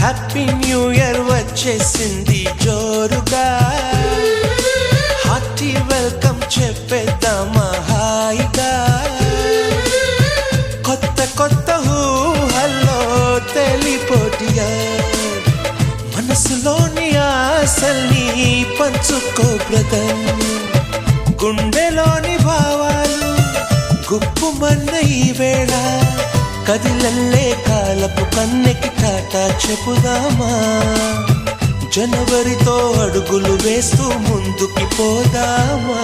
Happy new year వచ్చేసింది జోరుగా, hearty welcome చెప్పేద్దామా హాయిగా. కొత్త కొత్త ఊహల్లో తెలిపోటియా, మనసులోని ఆశల్ని పంచుకో బ్రదర్. గుండెలోని భావాలు గుప్పుమన్న ఈ వేళ, కదిలల్లే కాలపు కన్నెకి టాటా చెప్పుదామా. జనవరితో అడుగులు వేస్తూ ముందుకి పోదామా.